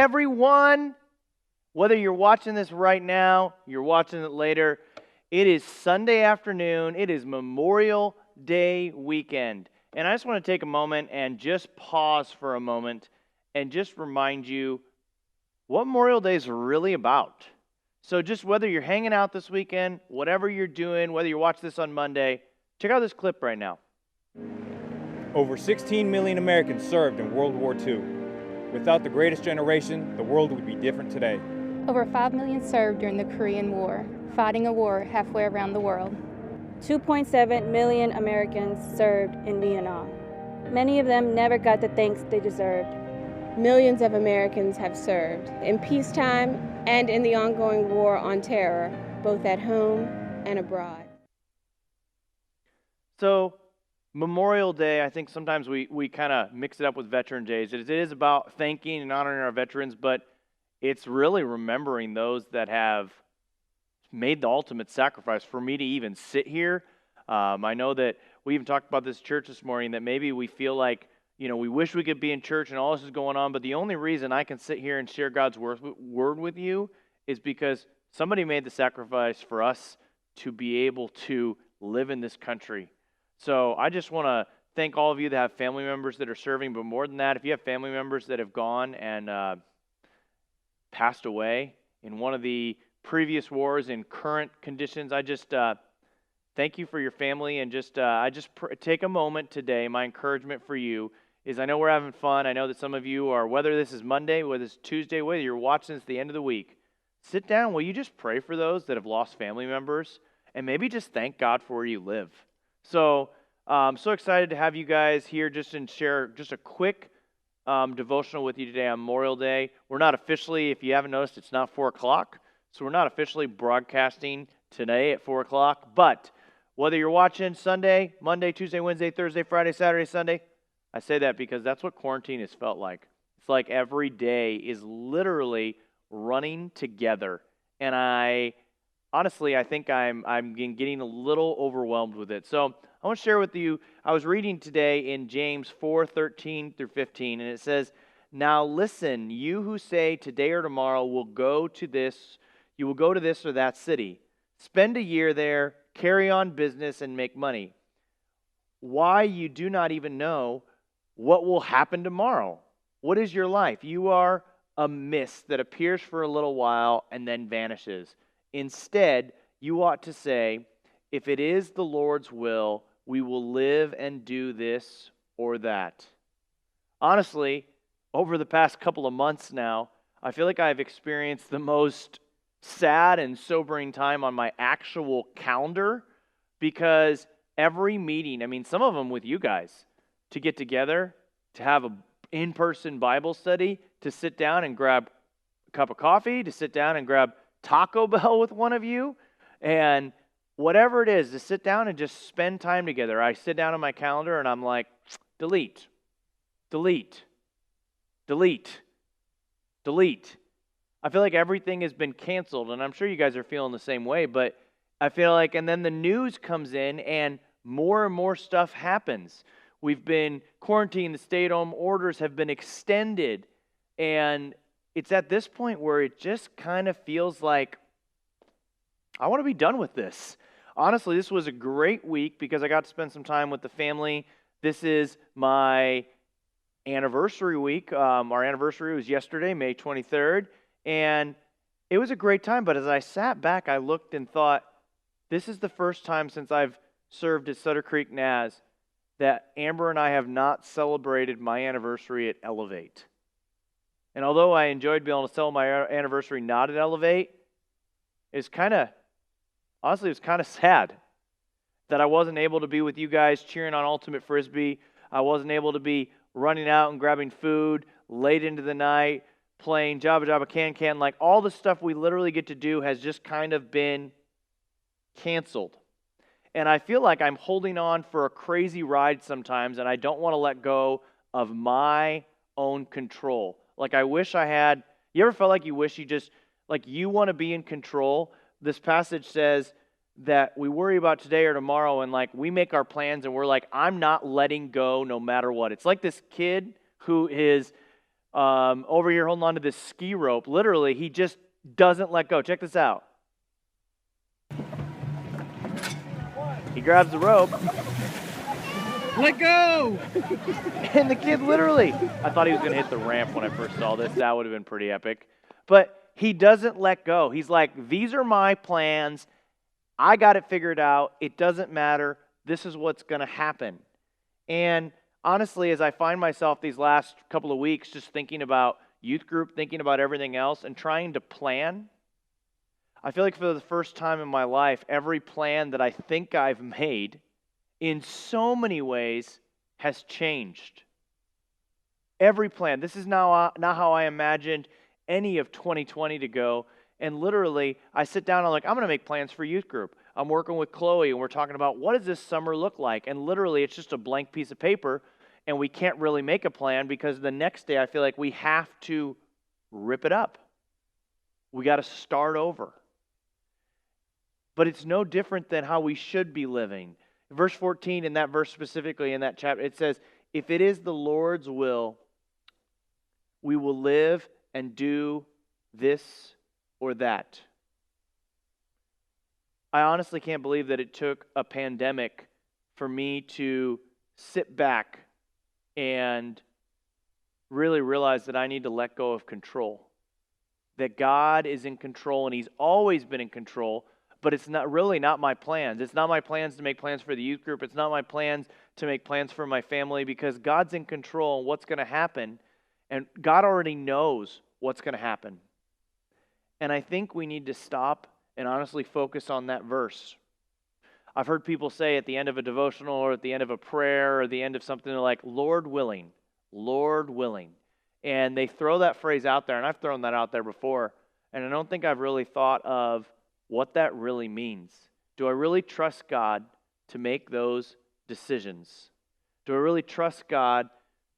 everyone. Whether you're watching this right now, you're watching it later, it is Sunday afternoon. It is Memorial Day weekend. And I just want to take a moment and just pause for a moment and just remind you what Memorial Day is really about. So just whether you're hanging out this weekend, whatever you're doing, whether you watch this on Monday, check out this clip right now. Over 16 million Americans served in World War II. Without the greatest generation, the world would be different today. Over 5 million served during the Korean War, fighting a war halfway around the world. 2.7 million Americans served in Vietnam. Many of them never got the thanks they deserved. Millions of Americans have served in peacetime and in the ongoing war on terror, both at home and abroad. So, Memorial Day, I think sometimes we kind of mix it up with Veteran Days. It is about thanking and honoring our veterans, but it's really remembering those that have made the ultimate sacrifice. For me to even sit here, I know that we even talked about this church this morning, that maybe we feel like, we wish we could be in church and all this is going on, but the only reason I can sit here and share God's word with you is because somebody made the sacrifice for us to be able to live in this country. So I just want to thank all of you that have family members that are serving, but more than that, if you have family members that have gone and passed away in one of the previous wars in current conditions, I just thank you for your family, and take a moment today. My encouragement for you is, I know we're having fun. I know that some of you are, whether this is Monday, whether it's Tuesday, whether you're watching this at the end of the week, sit down. Will you just pray for those that have lost family members, and maybe just thank God for where you live? So I'm so excited to have you guys here just and share just a quick devotional with you today on Memorial Day. We're not officially, if you haven't noticed, it's not 4 o'clock, so we're not officially broadcasting today at 4 o'clock, but whether you're watching Sunday, Monday, Tuesday, Wednesday, Thursday, Friday, Saturday, Sunday, I say that because that's what quarantine has felt like. It's like every day is literally running together, and I think I'm getting a little overwhelmed with it. So I want to share with you, I was reading today in James 4:13 through 15, and it says, "Now listen, you who say today or tomorrow you will go to this or that city. Spend a year there, carry on business, and make money. Why, you do not even know what will happen tomorrow. What is your life? You are a mist that appears for a little while and then vanishes. Instead, you ought to say, if it is the Lord's will, we will live and do this or that." Honestly, over the past couple of months now, I feel like I've experienced the most sad and sobering time on my actual calendar, because every meeting, some of them with you guys, to get together, to have an in-person Bible study, to sit down and grab a cup of coffee, to sit down and grab Taco Bell with one of you, and whatever it is, to sit down and just spend time together. I sit down on my calendar and I'm like, delete, delete, delete, delete. I feel like everything has been canceled, and I'm sure you guys are feeling the same way, but I feel like, and then the news comes in and more stuff happens. We've been quarantined, the stay-at-home orders have been extended, and it's at this point where it just kind of feels like I want to be done with this. Honestly, this was a great week because I got to spend some time with the family. This is my anniversary week. Our anniversary was yesterday, May 23rd, and it was a great time. But as I sat back, I looked and thought, this is the first time since I've served at Sutter Creek Naz that Amber and I have not celebrated my anniversary at Elevate. And although I enjoyed being able to celebrate my anniversary not at Elevate, it was kind of sad that I wasn't able to be with you guys cheering on Ultimate Frisbee. I wasn't able to be running out and grabbing food late into the night, playing Jabba Jabba Can Can. Like, all the stuff we literally get to do has just kind of been canceled. And I feel like I'm holding on for a crazy ride sometimes, and I don't want to let go of my own control. Like, I wish I had, you ever felt like you wish you just, like, you want to be in control? This passage says that we worry about today or tomorrow, and like we make our plans and we're like, I'm not letting go no matter what. It's like this kid who is over here holding on to this ski rope. Literally, he just doesn't let go. Check this out. He grabs the rope. Let go! And the kid literally, I thought he was going to hit the ramp when I first saw this. That would have been pretty epic. But he doesn't let go. He's like, these are my plans. I got it figured out. It doesn't matter. This is what's going to happen. And honestly, as I find myself these last couple of weeks just thinking about youth group, thinking about everything else, and trying to plan, I feel like for the first time in my life, every plan that I think I've made in so many ways has changed. Every plan. This is now not how I imagined any of 2020 to go. And literally, I sit down and I'm like, I'm going to make plans for youth group. I'm working with Chloe and we're talking about what does this summer look like? And literally, it's just a blank piece of paper and we can't really make a plan because the next day I feel like we have to rip it up. We got to start over. But it's no different than how we should be living. Verse 14, in that verse specifically, in that chapter, it says, if it is the Lord's will, we will live and do this or that. I honestly can't believe that it took a pandemic for me to sit back and really realize that I need to let go of control. That God is in control and He's always been in control. But it's not my plans. It's not my plans to make plans for the youth group. It's not my plans to make plans for my family because God's in control and what's going to happen. And God already knows what's going to happen. And I think we need to stop and honestly focus on that verse. I've heard people say at the end of a devotional or at the end of a prayer or the end of something, they're like, Lord willing, Lord willing. And they throw that phrase out there, and I've thrown that out there before. And I don't think I've really thought of what that really means. Do I really trust God to make those decisions? Do I really trust God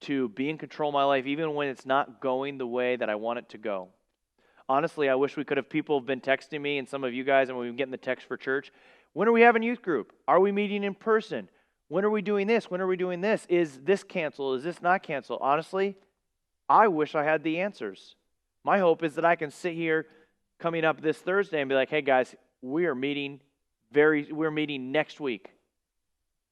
to be in control of my life even when it's not going the way that I want it to go? Honestly, I wish people have been texting me and some of you guys, and we've been getting the text for church. When are we having youth group? Are we meeting in person? When are we doing this? When are we doing this? Is this canceled? Is this not canceled? Honestly, I wish I had the answers. My hope is that I can sit here coming up this Thursday and be like, hey guys, we're meeting next week.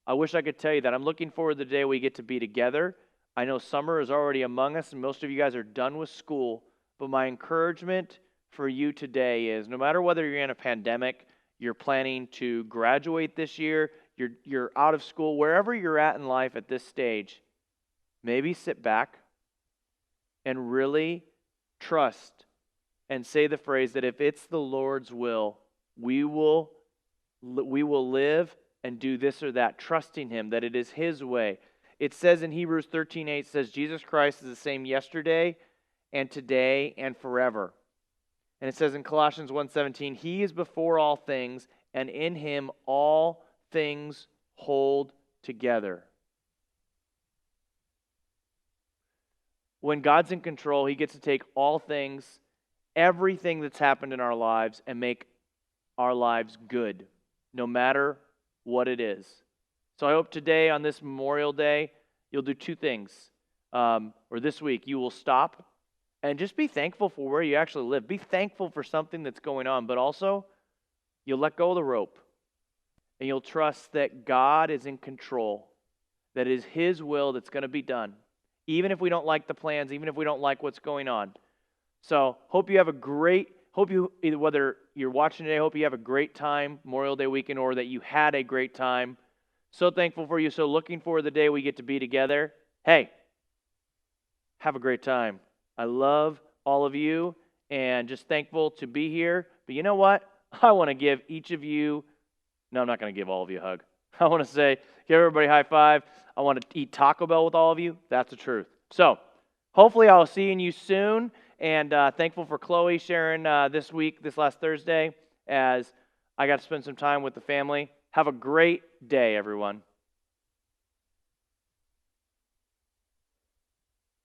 I wish I could tell you that. I'm looking forward to the day we get to be together. I know summer is already among us and most of you guys are done with school, but my encouragement for you today is no matter whether you're in a pandemic, you're planning to graduate this year, you're out of school, wherever you're at in life at this stage, maybe sit back and really trust and say the phrase that if it's the Lord's will, we will live and do this or that, trusting Him, that it is His way. It says in Hebrews 13:8, says Jesus Christ is the same yesterday and today and forever. And it says in Colossians 1:17, He is before all things, and in Him all things hold together. When God's in control, He gets to take all things, everything that's happened in our lives, and make our lives good, no matter what it is. So I hope today on this Memorial Day, you'll do two things. Or this week, you will stop and just be thankful for where you actually live. Be thankful for something that's going on, but also you'll let go of the rope and you'll trust that God is in control, that it is His will that's going to be done, even if we don't like the plans, even if we don't like what's going on. So hope you have whether you're watching today, hope you have a great time Memorial Day weekend or that you had a great time. So thankful for you. So looking forward to the day we get to be together. Hey, have a great time. I love all of you and just thankful to be here. But you know what? I want to give each of you, no, I'm not going to give all of you a hug. I want to say, give everybody a high five. I want to eat Taco Bell with all of you. That's the truth. So hopefully I'll see you soon. And thankful for Chloe sharing this last Thursday, as I got to spend some time with the family. Have a great day, everyone.